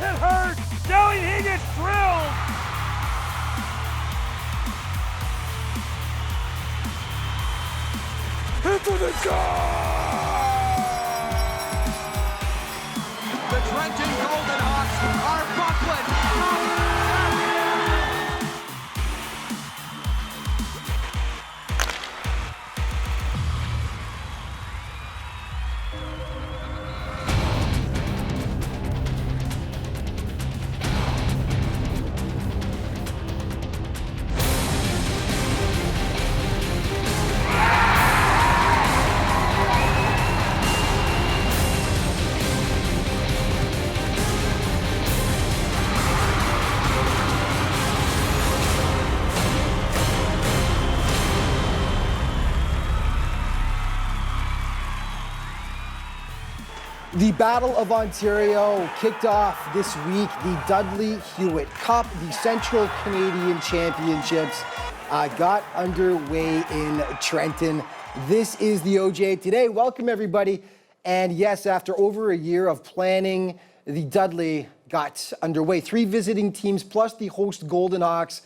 It hurts. Now he gets drilled. Into the goal. The Trenton Golden Hawks are Buckland. The Battle of Ontario kicked off this week. The Dudley Hewitt Cup, the Central Canadian Championships, got underway in Trenton. This is the OJ today. Welcome, everybody. And yes, after over a year of planning, the Dudley got underway. 3 visiting teams plus the host Golden Hawks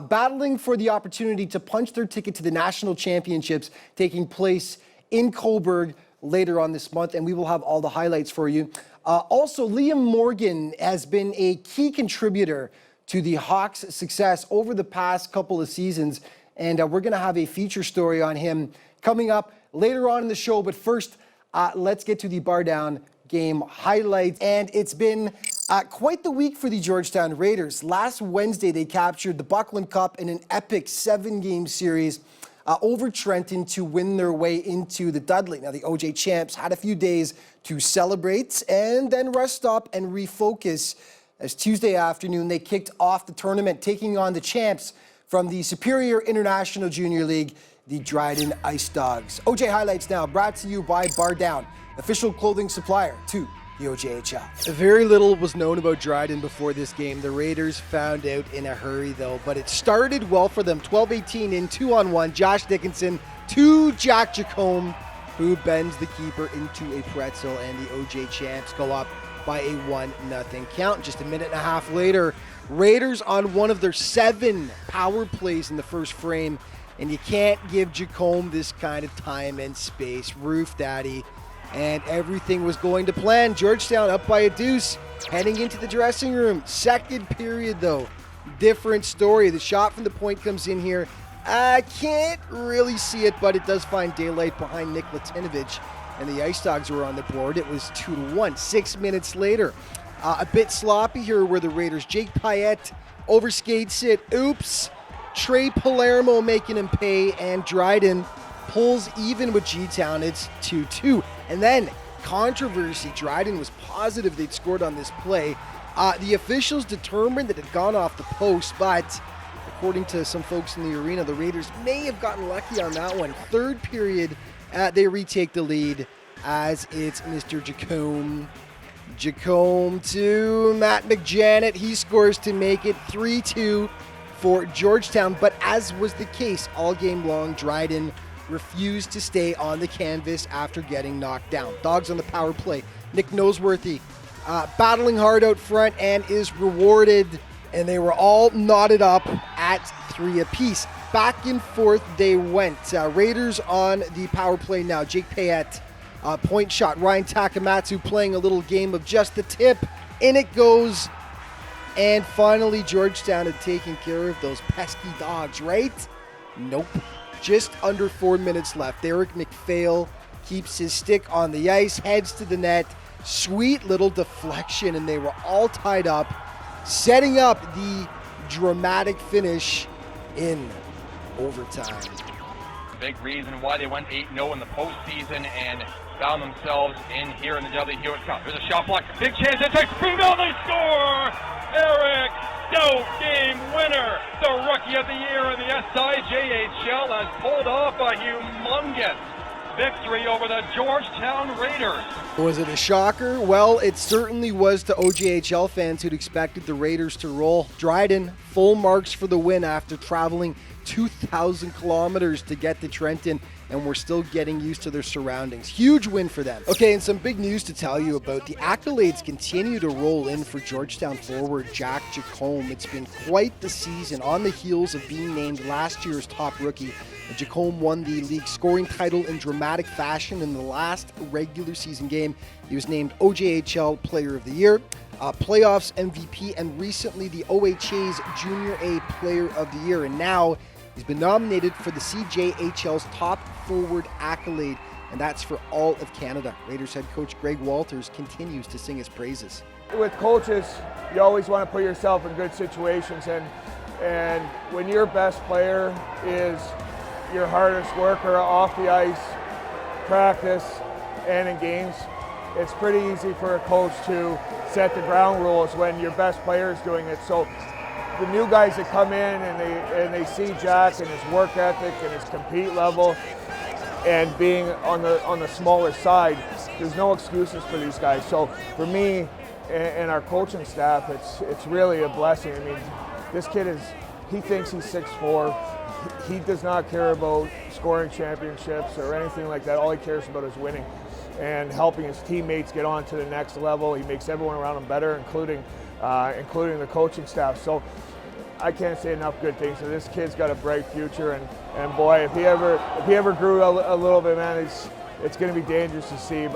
battling for the opportunity to punch their ticket to the national championships taking place in Cobourg later on this month, and we will have all the highlights for you. Also, Liam Morgan has been a key contributor to the Hawks' success over the past couple of seasons, and we're going to have a feature story on him coming up later on in the show. But first, let's get to the Bar Down game highlights. And it's been quite the week for the Georgetown Raiders. Last Wednesday, they captured the Buckland Cup in an epic 7-game series over Trenton to win their way into the Dudley. Now, the OJ champs had a few days to celebrate and then rest up and refocus, as Tuesday afternoon they kicked off the tournament, taking on the champs from the Superior International Junior League, the Dryden Ice Dogs. OJ highlights now, brought to you by Bar Down, official clothing supplier to the OJHL. Very little was known about Dryden before this game. The Raiders found out in a hurry, though, but it started well for them. 12-18 in 2-on-1. Josh Dickinson to Jack Jacome, who bends the keeper into a pretzel, and the OJ champs go up by a 1-0 count. Just a minute and a half later, Raiders on one of their 7 power plays in the first frame, and you can't give Jacome this kind of time and space. Roof Daddy. And everything was going to plan. Georgetown up by a deuce, heading into the dressing room. Second period, though, different story. The shot from the point comes in here. I can't really see it, but it does find daylight behind Nick Latinovich, and the Ice Dogs were on the board. It was 2-1. 6 minutes later, a bit sloppy here were the Raiders. Jake Payette overskates it. Oops. Trey Palermo making him pay, and Dryden pulls even with G-Town. It's 2-2. And then controversy. Dryden was positive they'd scored on this play. The officials determined that it had gone off the post, but according to some folks in the arena, the Raiders may have gotten lucky on that one. Third period, they retake the lead as it's Mr. Jacome. Jacome to Matt McJanet. He scores to make it 3-2 for Georgetown. But as was the case all game long, Dryden refused to stay on the canvas after getting knocked down. Dogs on the power play. Nick Noseworthy battling hard out front and is rewarded, and they were all knotted up at 3 apiece. Back and forth they went. Raiders on the power play now. Jake Payette, point shot. Ryan Takamatsu playing a little game of just the tip. In it goes. And finally, Georgetown had taken care of those pesky Dogs, right? Nope. Just under 4 minutes left. Eric McPhail keeps his stick on the ice, heads to the net. Sweet little deflection, and they were all tied up, setting up the dramatic finish in overtime. Big reason why they went 8-0 in the postseason and found themselves in here in the Dudley Hewitt Cup. There's a shot block. Big chance. They take bingo. They score. Eric Stout, game winner. The rookie of the year in the SJHL has pulled off a humongous victory over the Georgetown Raiders. Was it a shocker? Well, it certainly was to OJHL fans who'd expected the Raiders to roll. Dryden, full marks for the win after traveling 2,000 kilometers to get to Trenton, and we're still getting used to their surroundings. Huge win for them. Okay, and some big news to tell you about. The accolades continue to roll in for Georgetown forward Jack Jacome. It's been quite the season. On the heels of being named last year's top rookie, Jacome won the league scoring title in dramatic fashion in the last regular season game. He was named OJHL Player of the Year, playoffs MVP, and recently the OHA's Junior A Player of the Year. And now he's been nominated for the SJHL's top forward accolade, and that's for all of Canada. Raiders head coach Greg Walters continues to sing his praises. With coaches, you always want to put yourself in good situations, and when your best player is your hardest worker off the ice, practice, and in games, it's pretty easy for a coach to set the ground rules when your best player is doing it. So the new guys that come in and they see Jack and his work ethic and his compete level and being on the smaller side, there's no excuses for these guys. So for me and our coaching staff, it's really a blessing. I mean, this kid he thinks he's 6'4". He does not care about scoring championships or anything like that. All he cares about is winning and helping his teammates get on to the next level. He makes everyone around him better, including the coaching staff. So I can't say enough good things. So this kid's got a bright future, and boy, if he ever grew a little bit, man, it's going to be dangerous to see.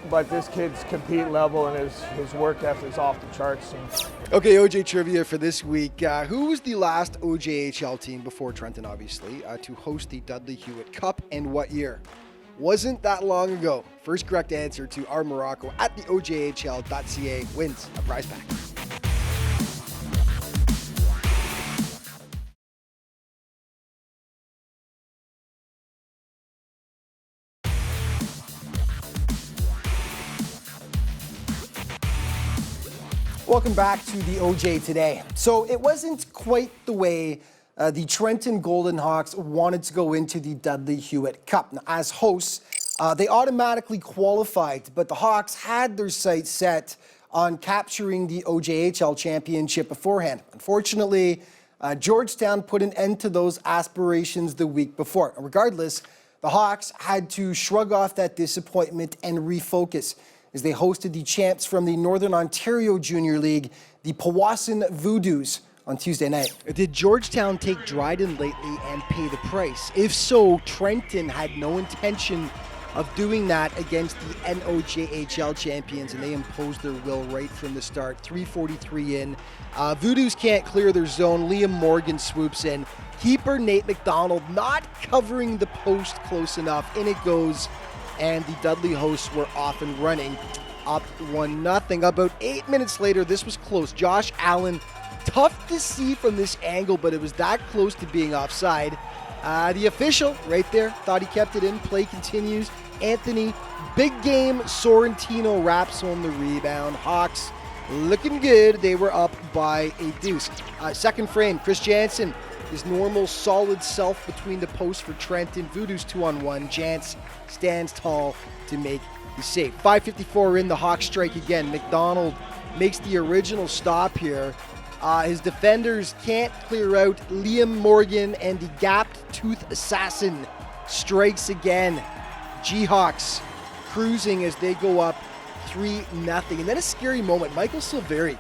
But this kid's compete level and his work ethic is off the charts. Okay, OJ trivia for this week. Who was the last OJHL team before Trenton, obviously, to host the Dudley Hewitt Cup, and what year? Wasn't that long ago. First correct answer to our Morocco at the OJHL.ca wins a prize pack. Welcome back to the OJ Today. So it wasn't quite the way the Trenton Golden Hawks wanted to go into the Dudley Hewitt Cup. Now, as hosts, they automatically qualified, but the Hawks had their sights set on capturing the OJHL championship beforehand. Unfortunately, Georgetown put an end to those aspirations the week before. Regardless, the Hawks had to shrug off that disappointment and refocus as they hosted the champs from the Northern Ontario Junior League, the Powassan Voodoos, on Tuesday night. Did Georgetown take Dryden lately and pay the price? If so, Trenton had no intention of doing that against the NOJHL champions, and they imposed their will right from the start. 3:43 in. Voodoos can't clear their zone. Liam Morgan swoops in. Keeper Nate McDonald not covering the post close enough. In it goes, and the Dudley hosts were off and running, up 1-0. About 8 minutes later, this was close. Josh Allen, tough to see from this angle, but it was that close to being offside. The official right there thought he kept it in. Play continues. Anthony, big game, Sorrentino wraps home the rebound. Hawks looking good. They were up by a deuce. Second frame, Chris Jansen, his normal solid self between the posts for Trenton. Voodoo's 2-on-1. Jance stands tall to make the save. 5:54 in, the Hawks strike again. McDonald makes the original stop here. His defenders can't clear out Liam Morgan, and the gapped tooth assassin strikes again. G-Hawks cruising as they go up 3-0. And then a scary moment. Michael Silveri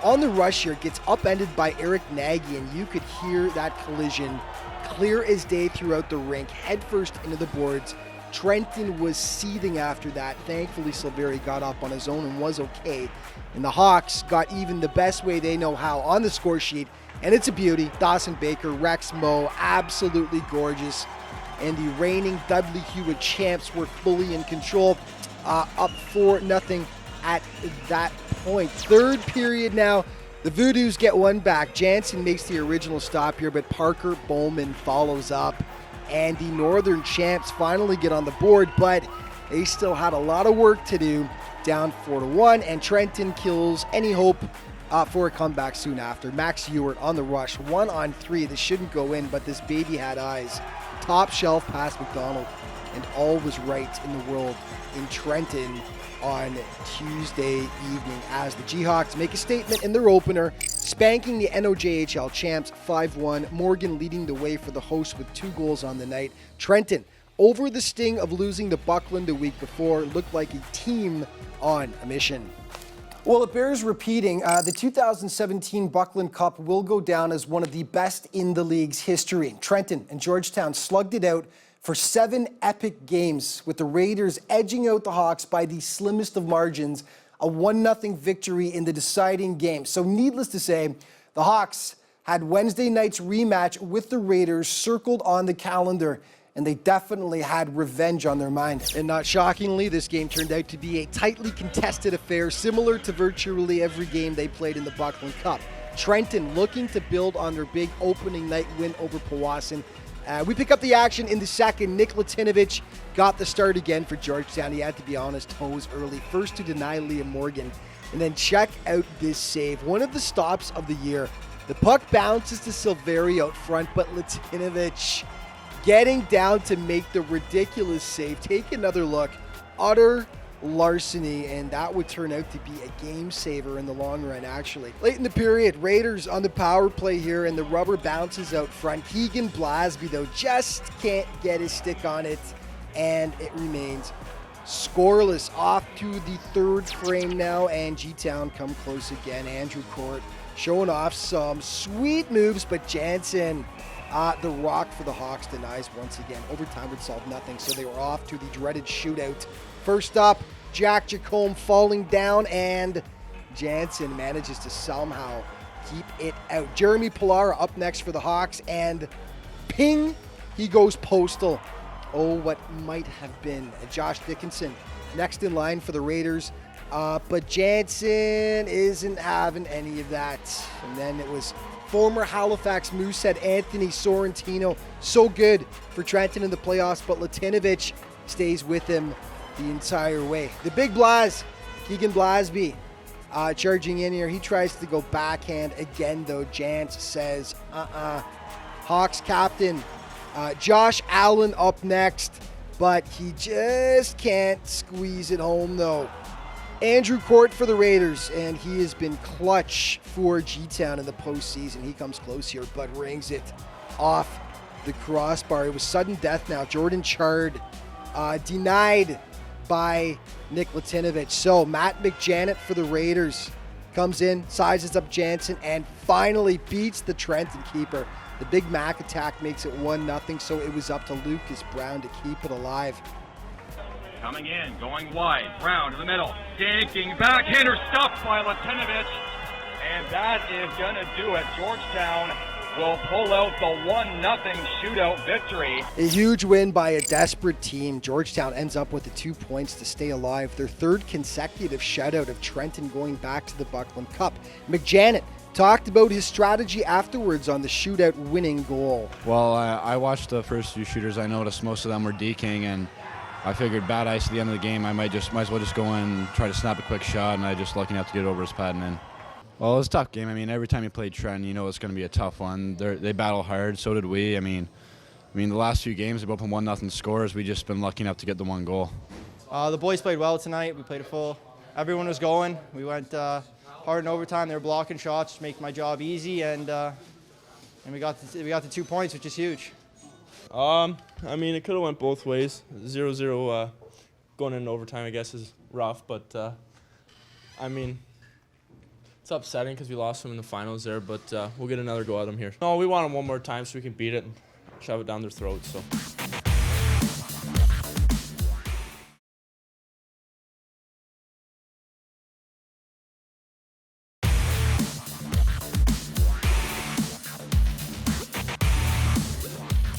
on the rush here gets upended by Eric Nagy, and you could hear that collision clear as day throughout the rink, headfirst into the boards. Trenton was seething after that. Thankfully, Silveri got up on his own and was okay. And the Hawks got even the best way they know how on the score sheet, and it's a beauty. Dawson Baker, Rex Moe, absolutely gorgeous. And the reigning Dudley Hewitt champs were fully in control, up 4-0 at that point. Third period now, the Voodoos get one back. Jansen makes the original stop here, but Parker Bowman follows up. And the Northern champs finally get on the board, but they still had a lot of work to do, down 4-1, and Trenton kills any hope for a comeback soon after. Max Ewart on the rush, 1-on-3. This shouldn't go in, but this baby had eyes. Top shelf past McDonald, and all was right in the world in Trenton. on Tuesday evening as the Jayhawks make a statement in their opener, spanking the NOJHL champs 5-1. Morgan leading the way for the hosts with 2 goals on the night. Trenton, over the sting of losing to Buckland the week before, looked like a team on a mission. Well, it bears repeating. The 2017 Buckland Cup will go down as one of the best in the league's history. Trenton and Georgetown slugged it out for 7 epic games, with the Raiders edging out the Hawks by the slimmest of margins, a 1-0 victory in the deciding game. So needless to say, the Hawks had Wednesday night's rematch with the Raiders circled on the calendar, and they definitely had revenge on their mind. And not shockingly, this game turned out to be a tightly contested affair, similar to virtually every game they played in the Buckland Cup. Trenton looking to build on their big opening night win over Powassan. We pick up the action in the second. Nick Latinovich got the start again for Georgetown. He had to be on his toes early, first to deny Liam Morgan. And then check out this save. One of the stops of the year. The puck bounces to Silveri out front, but Latinovich getting down to make the ridiculous save. Take another look. Utter larceny, and that would turn out to be a game saver in the long run, actually. Late in the period, Raiders on the power play here, and the rubber bounces out front. Keegan Blasby, though, just can't get his stick on it, and it remains scoreless. Off to the third frame now, and G-Town come close again. Andrew Court showing off some sweet moves, but Jansen, the rock for the Hawks, denies once again. Overtime would solve nothing, so they were off to the dreaded shootout. First up, Jack Jacombe falling down, and Jansen manages to somehow keep it out. Jeremy Pilara up next for the Hawks, and ping, he goes postal. Oh, what might have been. Josh Dickinson next in line for the Raiders, but Jansen isn't having any of that. And then it was former Halifax Moosehead Anthony Sorrentino, so good for Trenton in the playoffs, but Latinovich stays with him the entire way. The big Blas, Keegan Blasby, charging in here. He tries to go backhand again, though. Jantz says, Hawks captain Josh Allen up next, but he just can't squeeze it home, though. Andrew Court for the Raiders, and he has been clutch for G-Town in the postseason. He comes close here, but rings it off the crossbar. It was sudden death now. Jordan Chard denied by Nick Latinovich. So Matt McJanet for the Raiders comes in, sizes up Jansen, and finally beats the Trenton keeper. The Big Mac attack makes it 1-0, so it was up to Lucas Brown to keep it alive. Coming in, going wide, Brown to the middle, dinking, backhander stuffed by Latinovich, and that is going to do it. Georgetown will pull out the 1-0 shootout victory. A huge win by a desperate team. Georgetown ends up with the 2 points to stay alive. Their third consecutive shutout of Trenton going back to the Buckland Cup. McJanet talked about his strategy afterwards on the shootout winning goal. Well, I watched the first few shooters. I noticed most of them were deking, and I figured bad ice at the end of the game. I might as well just go in and try to snap a quick shot, and I just lucky enough to get over his pad and in. Well, it was a tough game. I mean, every time you play Trenton, you know it's going to be a tough one. They battle hard. So did we. I mean, the last few games, they've opened 1-0 scores. We just been lucky enough to get the one goal. The boys played well tonight. We played it full. Everyone was going. We went hard in overtime. They were blocking shots to make my job easy, and we got the 2 points, which is huge. I mean, it could have went both ways. 0-0 going into overtime, I guess, is rough, but I mean, it's upsetting because we lost them in the finals there, but we'll get another go at them here. No, we want them one more time so we can beat it and shove it down their throats. So.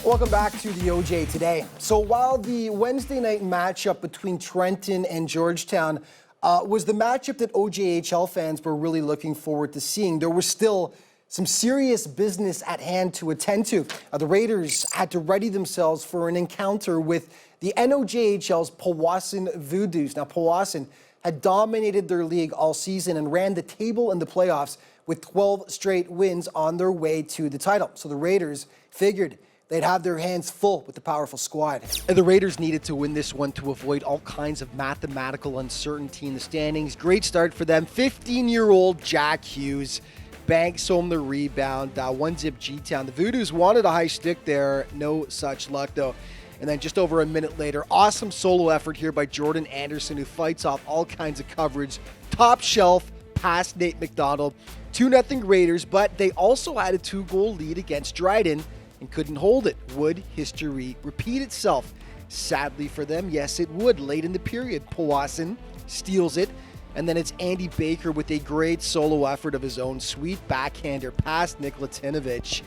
Welcome back to the OJ Today. So while the Wednesday night matchup between Trenton and Georgetown was the matchup that OJHL fans were really looking forward to seeing, there was still some serious business at hand to attend to. The Raiders had to ready themselves for an encounter with the NOJHL's Powassan Voodoos. Now, Powassan had dominated their league all season and ran the table in the playoffs with 12 straight wins on their way to the title. So the Raiders figured they'd have their hands full with the powerful squad. And the Raiders needed to win this one to avoid all kinds of mathematical uncertainty in the standings. Great start for them. 15-year-old Jack Hughes banks home the rebound. 1-zip G-Town. The Voodoos wanted a high stick there. No such luck, though. And then just over a minute later, awesome solo effort here by Jordan Anderson, who fights off all kinds of coverage. Top shelf, past Nate McDonald. 2-0 Raiders, but they also had a 2-goal lead against Dryden and couldn't hold it. Would history repeat itself? Sadly for them, yes, it would. Late in the period, Powassan steals it, and then it's Andy Baker with a great solo effort of his own. Sweet backhander past Nick Latinovich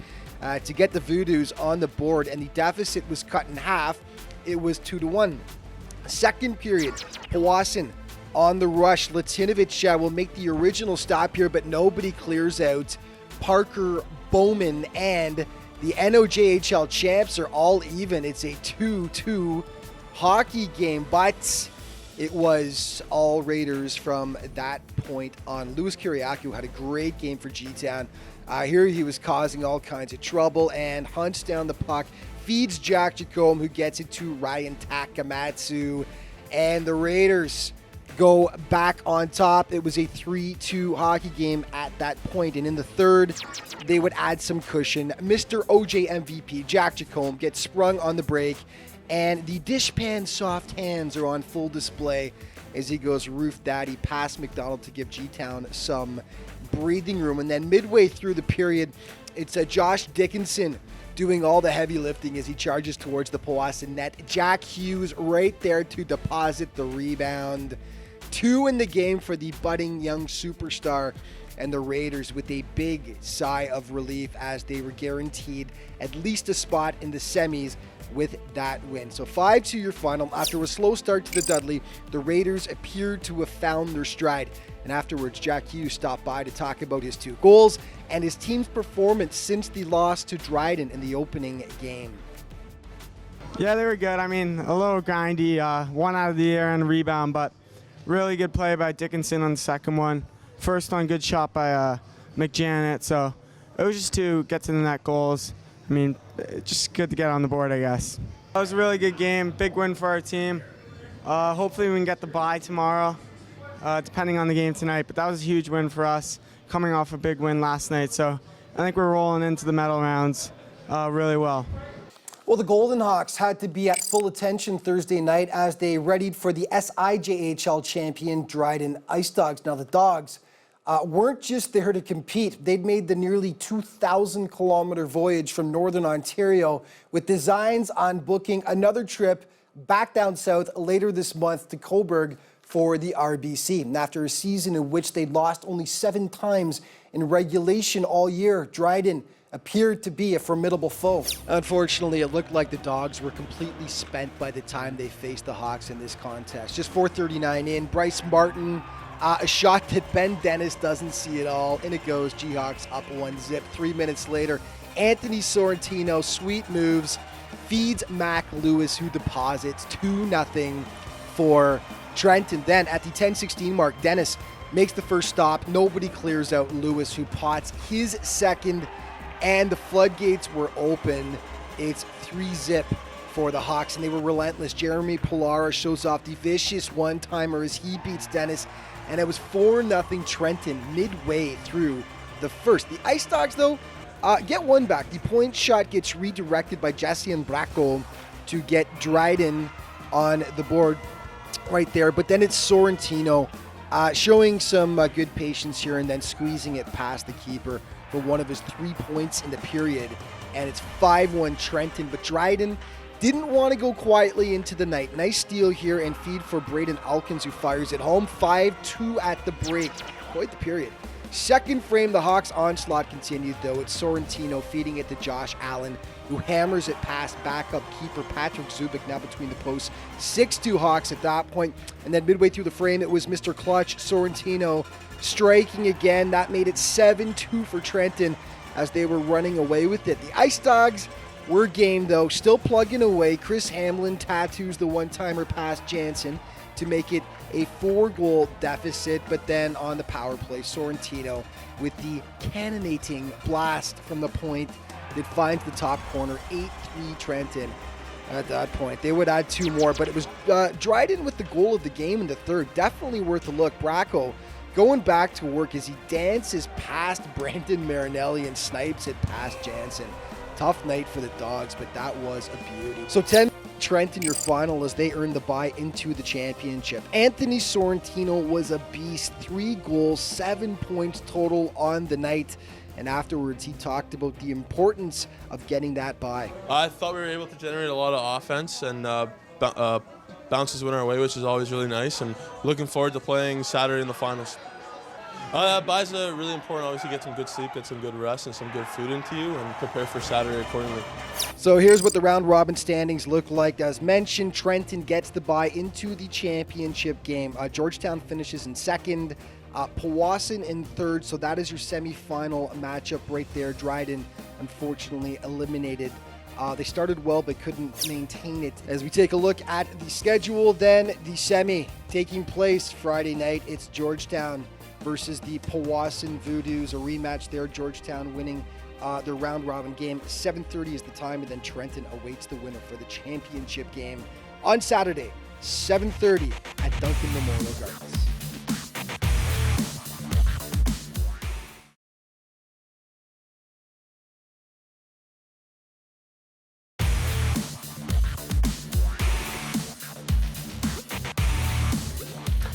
to get the Voodoos on the board, and the deficit was cut in half. It was 2-1. Second period, Powassan on the rush. Latinovich will make the original stop here, but nobody clears out. Parker, Bowman, and the OJHL champs are all even. It's a 2-2 hockey game, but it was all Raiders from that point on. Louis Kiriakou had a great game for G-Town. Here he was causing all kinds of trouble and hunts down the puck, feeds Jack Jacome, who gets it to Ryan Takamatsu, and the Raiders go back on top. It was a 3-2 hockey game at that point, and in the third, they would add some cushion. Mr. OJ MVP, Jack Jacome, gets sprung on the break, and the dishpan soft hands are on full display as he goes roof daddy past McDonald to give G-Town some breathing room. And then midway through the period, it's Josh Dickinson doing all the heavy lifting as he charges towards the Powassan net. Jack Hughes right there to deposit the rebound. 2 in the game for the budding young superstar, and the Raiders with a big sigh of relief as they were guaranteed at least a spot in the semis with that win. So 5-2 your final. After a slow start to the Dudley, the Raiders appeared to have found their stride. And afterwards, Jack Hughes stopped by to talk about his 2 goals and his team's performance since the loss to Dryden in the opening game. Yeah, they were good. I mean, a little grindy, 1 out of the air and a rebound, but really good play by Dickinson on the second one. First one, good shot by McJanet. So it was just to get to the net goals. I mean, just good to get on the board, I guess. That was a really good game. Big win for our team. Hopefully we can get the bye tomorrow, depending on the game tonight. But that was a huge win for us, coming off a big win last night. So I think we're rolling into the medal rounds really well. Well, the Golden Hawks had to be at full attention Thursday night as they readied for the SJHL champion Dryden Ice Dogs. Now, the Dogs weren't just there to compete. They'd made the nearly 2,000-kilometer voyage from Northern Ontario with designs on booking another trip back down south later this month to Cobourg for the RBC. And after a season in which they'd lost only 7 times in regulation all year, Dryden appeared to be a formidable foe. Unfortunately, it looked like the Dogs were completely spent by the time they faced the Hawks in this contest. Just 4:39 in, Bryce Martin, a shot that Ben Dennis doesn't see at all, and it goes. G-Hawks up 1-zip. 3 minutes later, Anthony Sorrentino, sweet moves, feeds Mac Lewis, who deposits 2-0 for Trenton. Then at the 10:16 mark, Dennis makes the first stop. Nobody clears out Lewis, who pots his second, and the floodgates were open. It's 3-zip for the Hawks, and they were relentless. Jeremy Pilara shows off the vicious one-timer as he beats Dennis, and it was 4-0 Trenton midway through the first. The Ice Dogs, though, get one back. The point shot gets redirected by Jesse and Bracco to get Dryden on the board right there, but then it's Sorrentino showing some good patience here and then squeezing it past the keeper for one of his 3 points in the period, and it's 5-1 Trenton. But Dryden didn't want to go quietly into the night. Nice steal here and feed for Braden Elkins, who fires it home. 5-2 at the break. Quite the period. Second frame, the Hawks' onslaught continued, though. It's Sorrentino feeding it to Josh Allen, who hammers it past backup keeper Patrick Zubik, now between the posts. 6-2 Hawks at that point. And then midway through the frame, it was Mr. Clutch, Sorrentino, striking again. That made it 7-2 for Trenton as they were running away with it. The Ice Dogs were game, though, still plugging away. Chris Hamlin tattoos the one-timer past Jansen to make it a 4-goal deficit, but then on the power play, Sorrentino with the cannonading blast from the point It finds the top corner, 8-3 Trenton at that point. They would add 2 more, but it was Dryden with the goal of the game in the third. Definitely worth a look. Bracco going back to work as he dances past Brandon Marinelli and snipes it past Jansen. Tough night for the Dogs, but that was a beauty. So 10 Trenton, your final, as they earned the bye into the championship. Anthony Sorrentino was a beast. 3 goals, 7 points total on the night. And afterwards, he talked about the importance of getting that bye. I thought we were able to generate a lot of offense, and bounces went our way, which is always really nice. And looking forward to playing Saturday in the finals. Bye's really important. Obviously, get some good sleep, get some good rest, and some good food into you, and prepare for Saturday accordingly. So here's what the round robin standings look like. As mentioned, Trenton gets the bye into the championship game. Georgetown finishes in second. Powassan in third, so that is your semifinal matchup right there. Dryden, unfortunately, eliminated. They started well but couldn't maintain it. As we take a look at the schedule, then the semi taking place Friday night. It's Georgetown versus the Powassan Voodoos, a rematch there. Georgetown winning their round robin game. 7:30 is the time, and then Trenton awaits the winner for the championship game on Saturday, 7:30 at Duncan Memorial Gardens.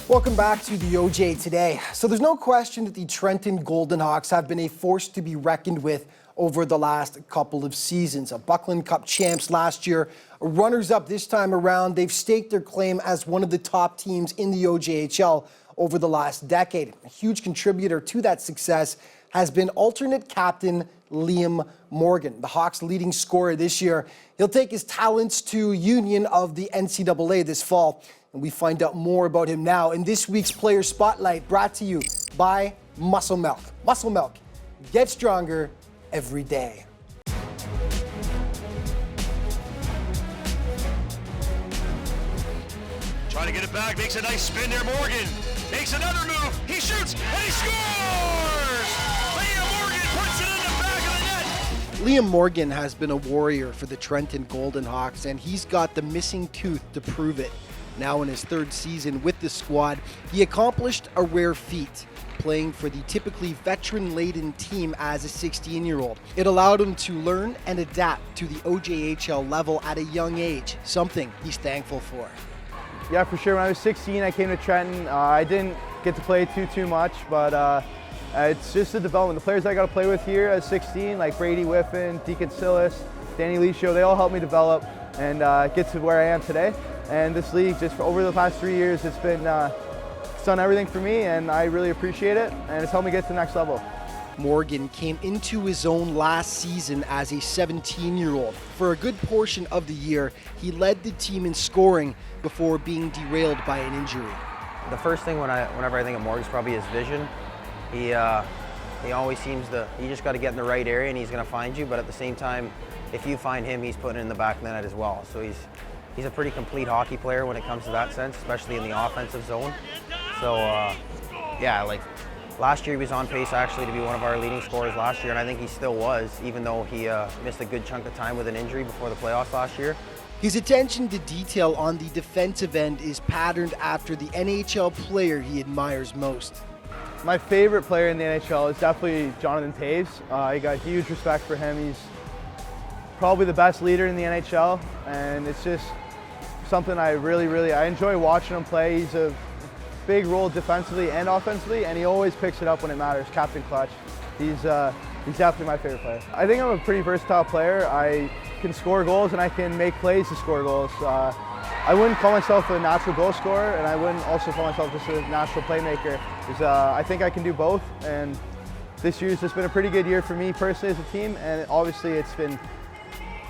Welcome back to the OJ Today. So there's no question that the Trenton Golden Hawks have been a force to be reckoned with over the last couple of seasons. A Buckland Cup champs last year, runners-up this time around. They've staked their claim as one of the top teams in the OJHL over the last decade. A huge contributor to that success has been alternate captain Liam Morgan, the Hawks' leading scorer this year. He'll take his talents to Union of the NCAA this fall. And we find out more about him now in this week's Player Spotlight, brought to you by Muscle Milk. Muscle Milk, get stronger every day. Trying to get it back, makes a nice spin there, Morgan. Makes another move, he shoots, and he scores! Liam Morgan puts it in the back of the net. Liam Morgan has been a warrior for the Trenton Golden Hawks, and he's got the missing tooth to prove it. Now in his third season with the squad, he accomplished a rare feat, playing for the typically veteran-laden team as a 16-year-old. It allowed him to learn and adapt to the OJHL level at a young age, something he's thankful for. Yeah, for sure. When I was 16, I came to Trenton. I didn't get to play too much, but it's just the development. The players I got to play with here at 16, like Brady Whiffen, Deacon Sillis, Danny Lisho, they all helped me develop and get to where I am today. And this league, just for over the past 3 years, it's done everything for me, and I really appreciate it, and it's helped me get to the next level. Morgan came into his own last season as a 17-year-old. For a good portion of the year, he led the team in scoring before being derailed by an injury. The first thing whenever I think of Morgan is probably his vision. He always seems you just got to get in the right area and he's going to find you, but at the same time, if you find him, he's putting it in the back of the net as well. So he's a pretty complete hockey player when it comes to that sense, especially in the offensive zone. So yeah, like last year he was on pace actually to be one of our leading scorers last year, and I think he still was, even though he missed a good chunk of time with an injury before the playoffs last year. His attention to detail on the defensive end is patterned after the NHL player he admires most. My favorite player in the NHL is definitely Jonathan Toews. I got huge respect for him. He's probably the best leader in the NHL, and it's just something I enjoy watching him play. He's a big role defensively and offensively, and he always picks it up when it matters. Captain Clutch. He's definitely my favorite player. I think I'm a pretty versatile player. I can score goals and I can make plays to score goals. I wouldn't call myself a natural goal scorer, and I wouldn't also call myself just a natural playmaker. I think I can do both, and this year's just been a pretty good year for me personally as a team, and obviously it's been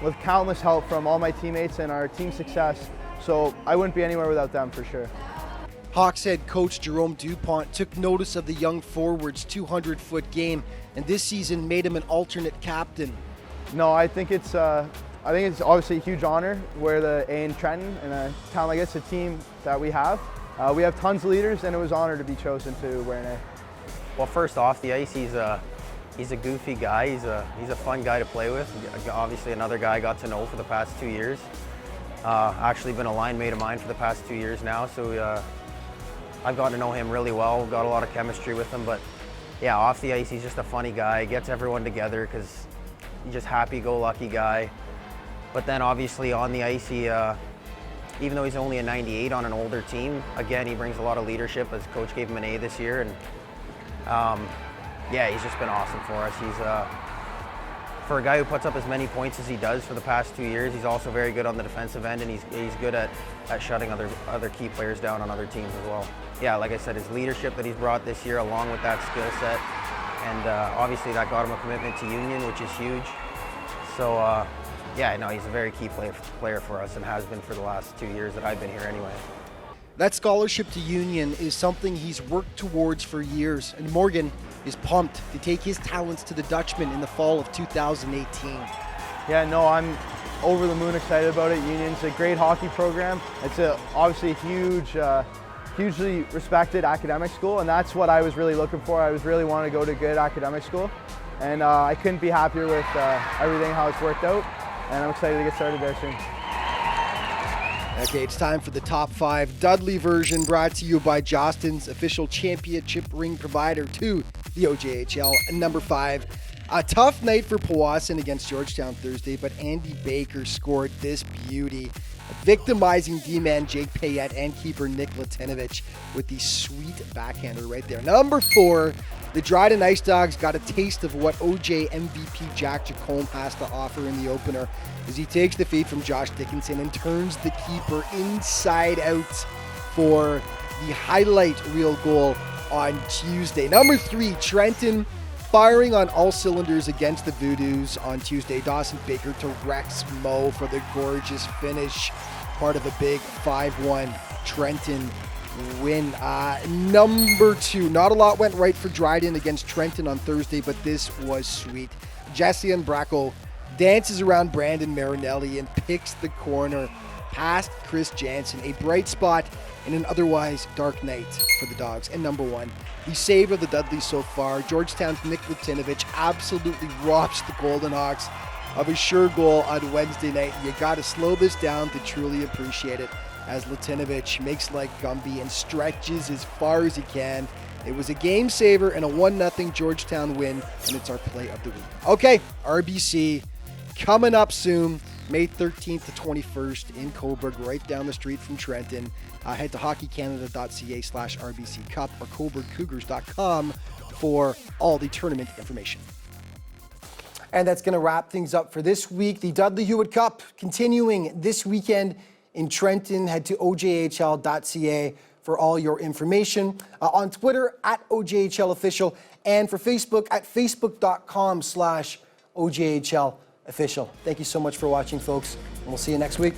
with countless help from all my teammates and our team success, so I wouldn't be anywhere without them for sure. Hawks head coach Jerome Dupont took notice of the young forward's 200-foot game, and this season made him an alternate captain. No, I think it's obviously a huge honor. We're the A in Trenton, and a town like this, a team that we have. We have tons of leaders, and it was an honor to be chosen to wear an A. Well, first off the ice, he's He's a goofy guy. He's a fun guy to play with. Obviously, another guy I got to know for the past 2 years. Actually been a line mate of mine for the past 2 years now, so I've gotten to know him really well. Got a lot of chemistry with him, but yeah, off the ice, he's just a funny guy. Gets everyone together because he's just happy-go-lucky guy. But then obviously on the ice, he, even though he's only a 98 on an older team, again, he brings a lot of leadership, as coach gave him an A this year. And yeah, he's just been awesome for us. He's, for a guy who puts up as many points as he does for the past 2 years, he's also very good on the defensive end, and he's good at shutting other key players down on other teams as well. Yeah, like I said, his leadership that he's brought this year, along with that skill set, and obviously that got him a commitment to Union, which is huge. So yeah, no, he's a very key player for us, and has been for the last 2 years that I've been here anyway. That scholarship to Union is something he's worked towards for years, and Morgan is pumped to take his talents to the Dutchman in the fall of 2018. Yeah, no, I'm over the moon excited about it. Union's a great hockey program. It's obviously a huge, hugely respected academic school, and that's what I was really looking for. I was really wanting to go to a good academic school, and I couldn't be happier with everything, how it's worked out, and I'm excited to get started there soon. Okay, it's time for the top 5 Dudley version, brought to you by Jostens, official championship ring provider to the OJHL. Number 5, a tough night for Powassan against Georgetown Thursday, but Andy Baker scored this beauty, victimizing D-man Jake Payette and keeper Nick Latinovich with the sweet backhander right there. Number 4, the Dryden Ice Dogs got a taste of what OJ MVP Jack Jacome has to offer in the opener, as he takes the feed from Josh Dickinson and turns the keeper inside out for the highlight reel goal on Tuesday. Number 3, Trenton firing on all cylinders against the Voodoos on Tuesday. Dawson Baker to Rex Moe for the gorgeous finish, part of a big 5-1 Trenton win. Number 2, not a lot went right for Dryden against Trenton on Thursday, but this was sweet. Jesse Bracco dances around Brandon Marinelli and picks the corner past Chris Jansen, a bright spot in an otherwise dark night for the Dogs. And number 1, the save of the Dudleys so far. Georgetown's Nick Latinovich absolutely robs the Golden Hawks of a sure goal on Wednesday night. You got to slow this down to truly appreciate it, as Latinovich makes like Gumby and stretches as far as he can. It was a game saver and a 1-0 Georgetown win, and it's our play of the week. Okay, RBC coming up soon, May 13th to 21st in Cobourg, right down the street from Trenton. Head to hockeycanada.ca/RBC Cup or CobourgCougars.com for all the tournament information. And that's going to wrap things up for this week. The Dudley Hewitt Cup continuing this weekend in Trenton. Head to OJHL.ca for all your information. On Twitter at OJHL Official, and for Facebook at Facebook.com/OJHL Official. Thank you so much for watching, folks, and we'll see you next week.